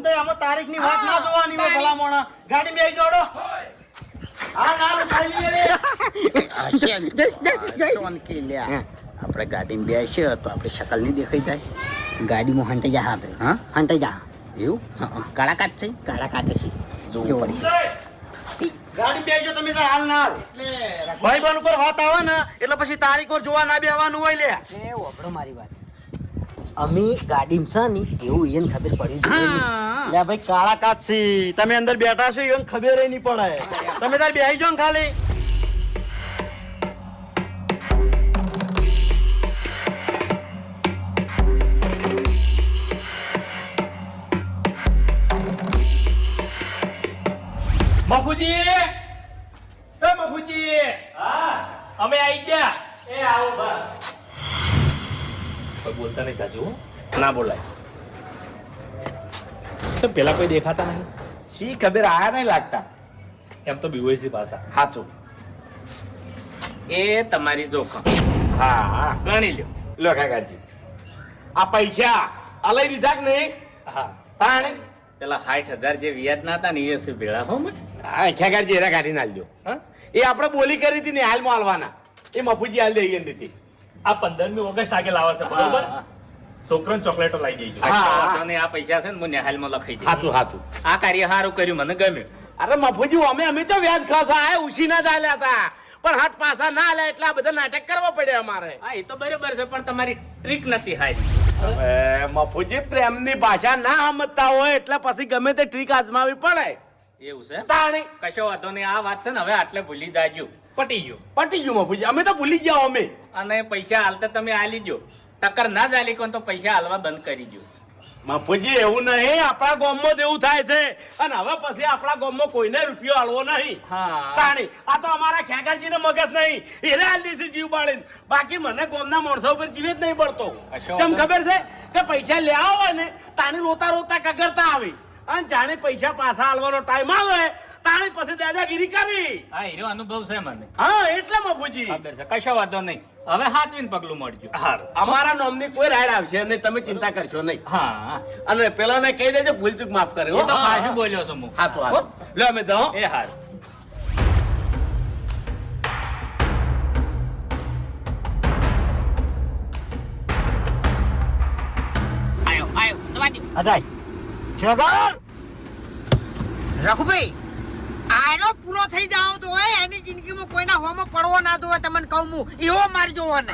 તમતે આમાં તારીખની વાત ના જોવાની હોય ભલા મોણા ગાડી બેહી જોડો હા ના ખાઈ લે કે લ્યા આપણે ગાડીમાં બેસીએ તો આપણે શકલ નહીં દેખાઈ જાય ગાડીમાં હંતાઈ જા આપણે હા હંતાઈ જા એવું કાળા કાચ છે કાળા કાચ છે જો પડી ગાડી બેહી જો તમે તાર હાલ ના ભાઈબંધ ઉપર વાત આવે ને એટલે પછી તારીખો જોવા ના બેહવાનું હોય લે એ ઓબળો મારી વાત અમે ગાડીમાં છે ને એવું એને ખબર પડી જોઈએ લે ભાઈ કાળા કાચ છે તમે અંદર બેઠા છો એને ખબર નહીં પડે તમે તાર બેહી જો ને ખાલી મફુજી એ મફુજી હા અમે આવી ગયા એ આવો બસ કોઈ બોલતા નહીં ચાચુ ના બોલાય સર પેલા કોઈ દેખાતા નહીં શી ખબર આયા નહીં લાગતા એમ તો બીઓસી પાછા સાચું એ તમારી જોખમ હા હા ગણી લ્યો લો કાકાજી આ પૈસા અલઈ દીધા કે નહીં હા તાણે પેલા 60,000 જે વ્યાજ ના હતા ને એ શું ભેળા હો મેં હા ખેગારજી એરા કાઢી ના લ્યો હા એ આપણે બોલી કરી હતી ને હાલમાં હાલવાના એ મફુજી હાલ દઈ ગઈ હતી આ 15મી ઓગસ્ટ આગે લાવશે બરોબર છોકરાને ચોકલેટો લઈ દેજો હા. અને આ પૈસા છે ને મને હાલમાં લખાઈ દે સાચું સાચું આ કાર્ય સારું કર્યું મને ગમ્યું અરે મફુજી અમે તો વ્યાજ ખાસા આ ઉછી ના ચાલ્યા હતા પણ હાથ પાછા ના આલ્યા એટલે આ બધા નાટક કરવા પડે અમારે હા એ તો બરોબર છે પણ તમારી ટ્રીક નથી હારી હવે મફુજી પ્રેમની ભાષા ના સમજતા હોય એટલે પછી ગમે તે ટ્રીક આજમાવી પડે એવું છે તાણી કશો વાંધો નહીં આ વાત છે ને હવે આટલે ભૂલી જાજો પટી ગયું પટી ગયું મફુજી અમે તો ભૂલી ગયા અમે અને પૈસા હાલતા તમે આલી દો ટક્કર ના જ આલી કોણ તો પૈસા હાલવા બંધ કરી દો મફુજી એવું નહીં આપણા ગામમાં જ એવું થાય છે અને હવે પછી આપણા ગામમાં કોઈને રૂપિયો આલવો નહીં હા તાણી આ તો અમારા ખેગારજીને મગજ નહીં એને આલી છે જીવ બાળીને બાકી મને ગામના માણસો ઉપર જીવ જ નહીં પડતો અશોક. ચમ ખબર છે કે પૈસા લેવા હોય ને તાણી રોતા રોતા કગરતા આવી અને જાણે પૈસા પાછા આલવાનો ટાઈમ આવે તાણી પછી દાદાગીરી કરી હા એનો અનુભવ છે મને હા એટલે મફુજી ખબર છે કશો વાંધો નહીં હવે હાચવીને પગલું મળજો અમારા નામની કોઈ રાડ આવશે નહીં તમે ચિંતા કરશો નહીં હા અને પેલાને કહી દેજો ભૂલ ચૂક માફ કરે એ તો પાછું બોલ્યો છું હું હા તો હા લે અમે જાઓ એ હાર અજાય છગર રઘુભાઈ આનો પૂરો થઈ જાવ તો હોય એની જિંદગીમાં કોઈના હોમાં પડવો ના દો તમને કહું હું એવો મારી જોવો ને